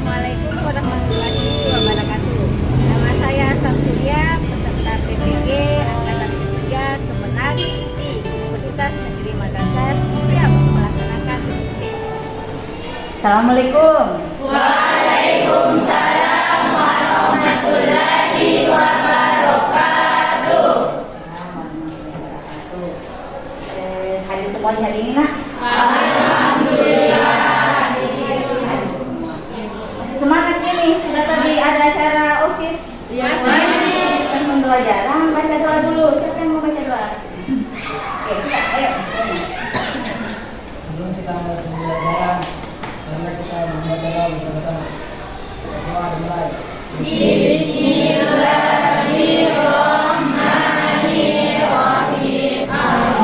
Assalamualaikum warahmatullahi wabarakatuh. Nama saya Samsuria, peserta PPG Angkatan ketiga Kemenag di Universitas Negeri Makassar, siap melaksanakan tugas. Assalamualaikum. Waalaikumsalam warahmatullahi wabarakatuh. Hadir semua di hari ini, nak? Alhamdulillah. Masih semangat ini? Sudah tadi ada acara OSIS? Kan pembelajaran, baca doa dulu. Siapa yang mau baca doa? Oke, ayo. Sebelum kita mulai pembelajaran, karena kita membaca doa bersama-sama. Doa dimulai. Bismillahirrahmanirrahim. Amin.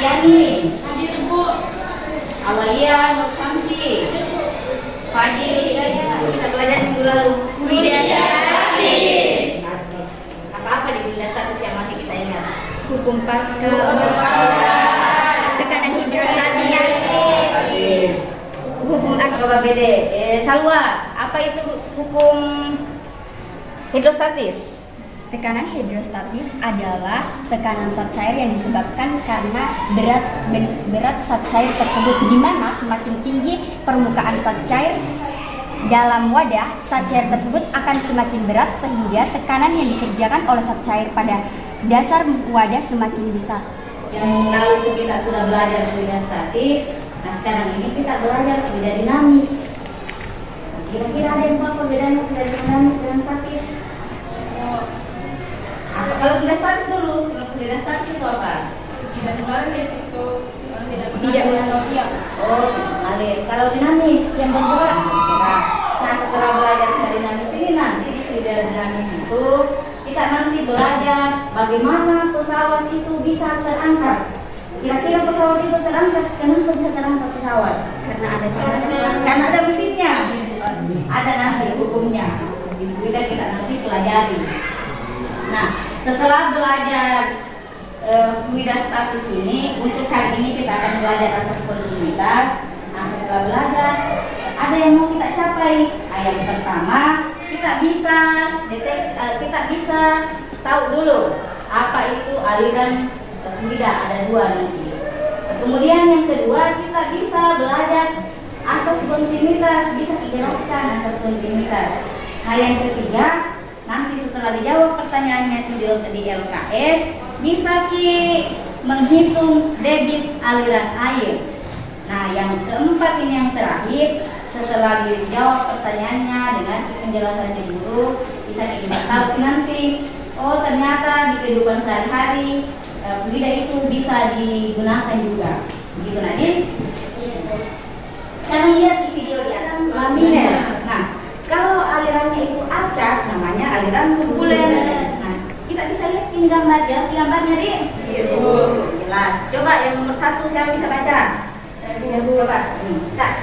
Ani. Hadir Bu. Awalia Nur Syamsi. Fadil Hidayah. Kita belajar minggu lalu. Budidah statis. Apa-apa di budidah statis yang masih kita ingat? Hukum Pascal, tekanan hidrostatis, hukum Coba beda. Salwa, apa itu hukum hidrostatis? Tekanan hidrostatis adalah tekanan zat cair yang disebabkan karena berat zat cair tersebut, di mana semakin tinggi permukaan zat cair dalam wadah, zat cair tersebut akan semakin berat sehingga tekanan yang dikerjakan oleh zat cair pada dasar wadah semakin besar. Yang lalu itu kita sudah belajar fluida statis. Nah sekarang ini kita belajar fluida dinamis. Kira-kira ada yang tahu perbedaannya fluida dinamis dengan statis? Apa kalau fluida statis dulu? Kalau fluida statis itu apa? Tidak mengalir. Oh, ngalir. Kalau dinamis yang bergerak. Nah setelah belajar fluida dinamis ini nanti di fluida dinamis itu kita nanti belajar bagaimana pesawat itu bisa terangkat. Kira-kira pesawat itu terangkat, kenapa bisa terangkat pesawat? Karena ada mesinnya. Ada nanti hukumnya. Di fluida kita nanti pelajari. Nah, setelah belajar fluida statis ini, untuk hari ini kita akan belajar asas kontinuitas. Nah, setelah belajar, ada yang mau kita capai. Yang pertama, kita bisa deteksi, kita bisa tahu dulu apa itu aliran fluida, ada dua nanti. Kemudian yang kedua, kita bisa belajar asas kontinuitas, bisa dijelaskan asas kontinuitas. Nah, yang ketiga, nanti setelah dijawab pertanyaannya itu di LKS, bisa menghitung debit aliran air. Nah, yang keempat ini yang terakhir, setelah dijawab pertanyaannya dengan penjelasan guru, bisa kita tahu nanti, oh ternyata di kehidupan sehari-hari fluida itu bisa digunakan juga. Begitu Nadine? Sekarang lihat di video di atas laminer. Nah, kalau alirannya itu acak, namanya aliran turbulen. Nah, kita bisa lihat ini gambar, jelas gambarnya di? Jelas. Coba yang nomor 1 siapa bisa baca? Coba. Kak.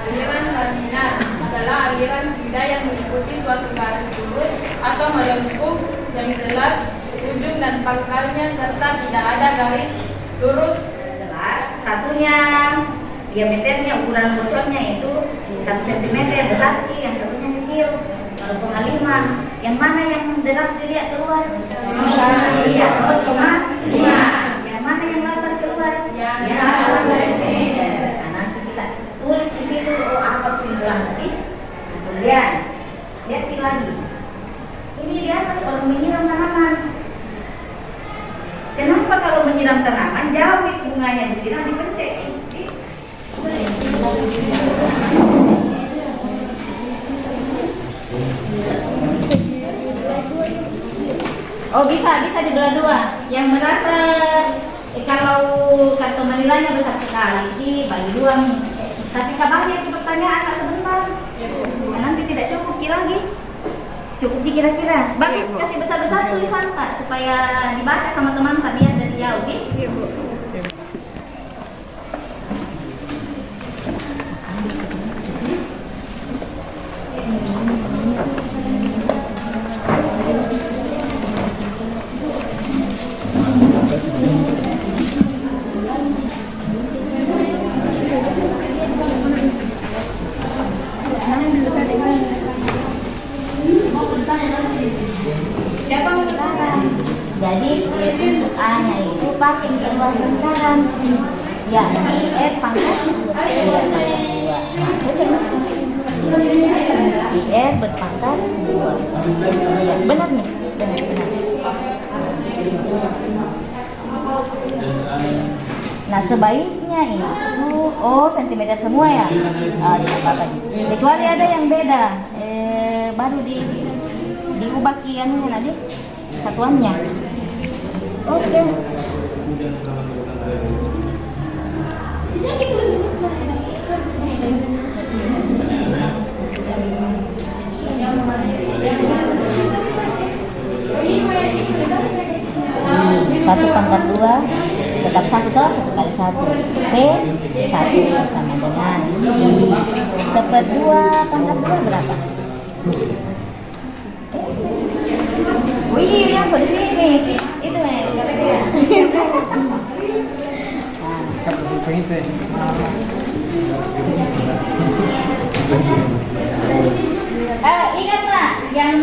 Aliran laminar adalah aliran fluida yang mengikuti suatu garis lurus atau melengkung yang jelas ujung dan pangkalnya serta tidak ada garis lurus. Jelas. Satunya diameternya, ukuran bocornya itu 1 cm besar, yang satunya kecil 0,5. Yang mana yang deras dilihat keluar? Iya, 0,5. Yang mana yang lebar keluar? Yang 1 cm. Nah, nanti kita tulis di situ apa kesimpulan tadi. Nah, kemudian lihat lagi. Ini di atas orang menyiram tanaman. Kenapa kalau menyiram tanaman jauh itu bunganya disiram dipencet? Oh bisa dibelah dua. Yang merasa kalau kartu manilanya besar sekali bagi dua nih. Tapi kabarnya itu pertanyaan tak sebentar. Ya, nanti tidak cukup lagi. Cukup kira-kira. Bagus kasih besar-besar tulisan Kak supaya dibaca sama teman tak biar dari jauh. Iya Bu. untuk A-nya itu pakai kedua lingkaran, yakni F pangkat 2. Nah, cocok. IR berpangkat 2. Iya, benar nih. Benar. Nah, sebaiknya itu sentimeter semua ya. Tidak apa-apa. Kecuali ada yang beda. Baru diubah kiannya nanti satuannya. Oke. Satu pangkat 2 tetap 1 toh, 1 kali 1 P 1 sama dengan I seperdua pangkat 2 berapa? Wih, yang di sini itu ya. Ingatlah yang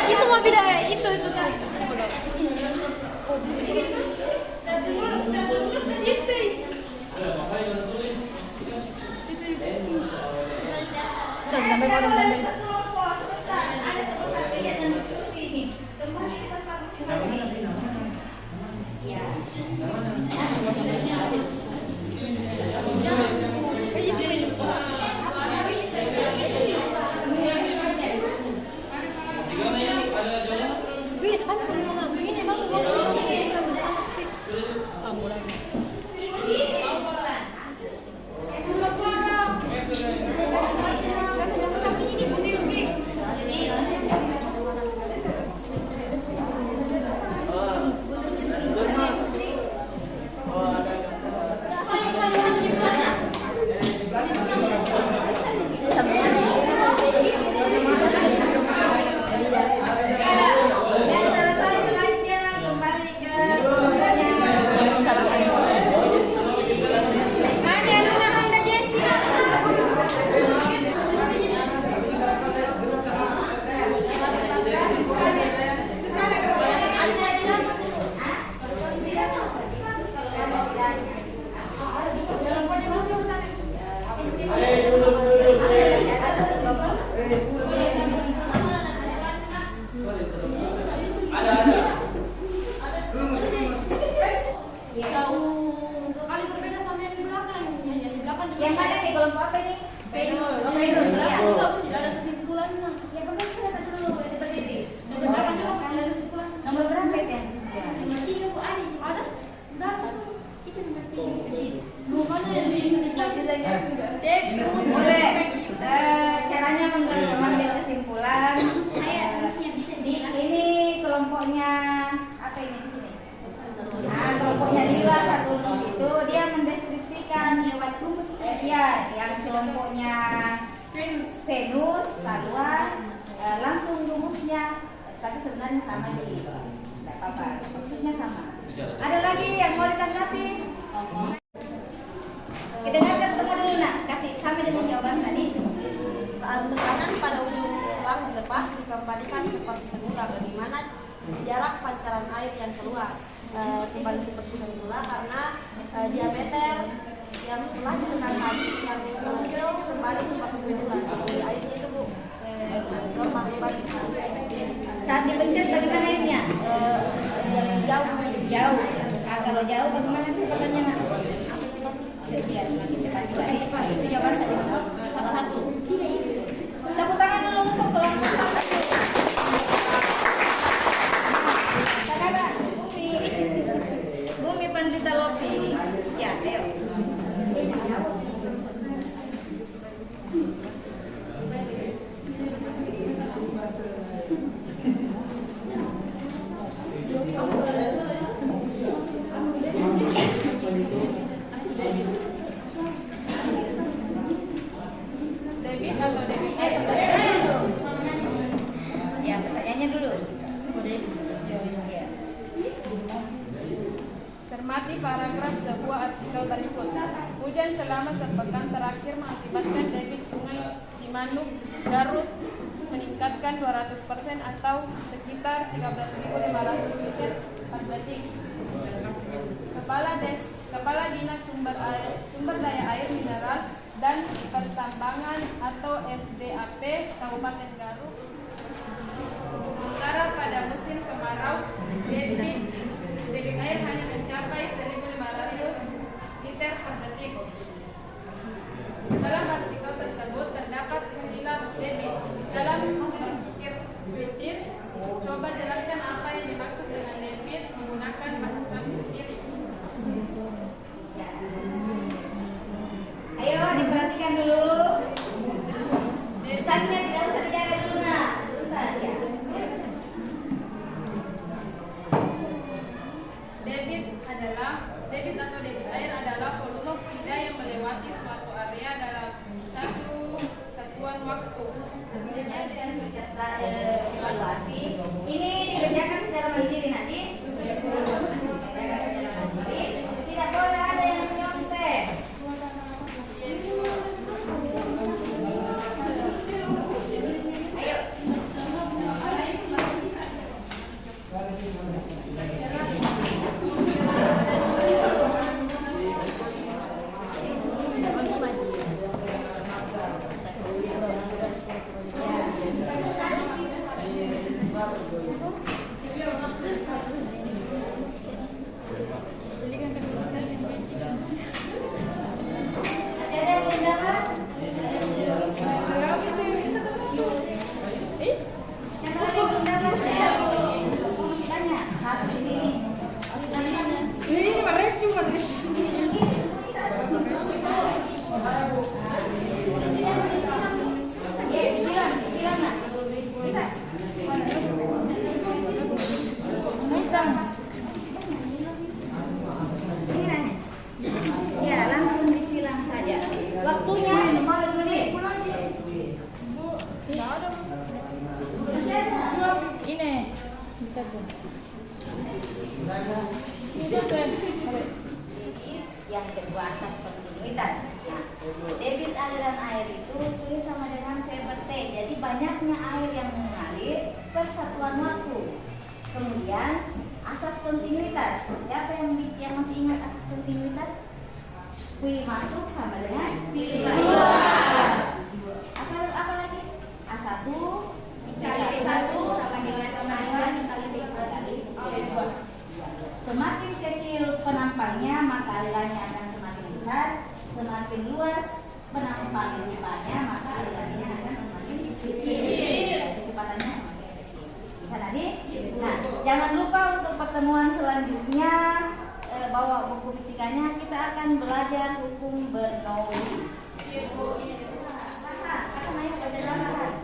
itu mau beda itu tuh. Yang mana nih kelompok apa nih? Venus. Ya. Tidak ada kesimpulannya. Ya kan kita lihat dulu seperti ini. Nomor berapa juga tidak ada kesimpulan. Nomor berapa ya? Nomor 3 Bu ada. Ada? Enggak, itu nomor 3. Bukannya yang boleh. Caranya mengambil kesimpulan. Ini kelompoknya apa ini di sini? Nah, kelompoknya Dila satu rumus itu dia mendeskripsikan lewat rumus. Ya, yang kelompoknya Venus, Salwa, langsung rumusnya, tapi sebenarnya sama nih, tidak apa-apa, maksudnya sama. Ada lagi yang mau ditanggapi? Kita dengarkan semua dulu nak, kasih sampai dengan jawaban tadi. Saat tekanan pada ujung selang dilepas dikembalikan seperti semula. Bagaimana jarak pancaran air yang keluar? Kembali seperti semula karena diameter yang telah ditekan tadi yang mengecil kembali seperti semula. Jadi airnya itu Bu normal kembali. Saat dipencet bagaimana airnya? Jauh. Jauh. Nah, kalau jauh bagaimana kecepatannya nak? 13 tadi. Satu-satu. Tepuk tangan dulu untuk kelompok 1. Saudara, Bumi Pandita Lopi. Ya, ayo. Debit atau debit air? Ya, pertanyaannya dulu. Ya. Cermati paragraf sebuah artikel berikut. Hujan selama sepekan terakhir mengakibatkan debit Sungai Cimanuk, Garut meningkatkan 200% atau sekitar 13.500 liter per detik. Kepala Dinas Sumber Daya Air Mineral dan Pertambangan atau SDAP Kabupaten Garut. Sementara pada musim kemarau debit air hanya mencapai 1.500 liter per detik. Dalam artikel tersebut terdapat istilah debit. Dalam berpikir kritis, coba jelaskan apa yang dimaksud dengan debit menggunakan bahasa sendiri. Ayo diperhatikan dulu. Tadinya tidak usah dijaga dulu nak. Sebentar ya. Debit atau debit air adalah volume fluida yang melewati suatu area dalam satu satuan waktu. Artinya dengan kita evaluasi ini dikerjakan secara mandiri nanti. Dikerjakan secara mandiri. Tidak boleh ada yang menyontek. Ayo. Masih ada yang belum dapat? Siapa lagi belum dapat? Masih banyak. Satu di sini. Ini mana cuma silang nak. Kita. Ya, langsung disilang saja. Waktunya 5 menit. Ini bisa tuh. Yang kedua asas kontinuitas. Nah, debit aliran air itu tulis sama dengan verb T. Jadi banyaknya air yang mengalir per satuan waktu. Kemudian asas kontinuitas. Siapa yang masih ingat asas kontinuitas? Kui masuk sama dengan kui keluar. Apa lagi? A1 Kali satu sama dengan aliran kali V2. Semakin kecil penampangnya maka alirannya akan semakin besar. Semakin luas penampang pipanya maka alirannya akan semakin kecil. Kecepatannya semakin kecil. Bisa tadi? Nah, jangan lupa untuk pertemuan selanjutnya bawa buku fisikanya, kita akan belajar hukum Bernoulli. Kata Maya belajar apa?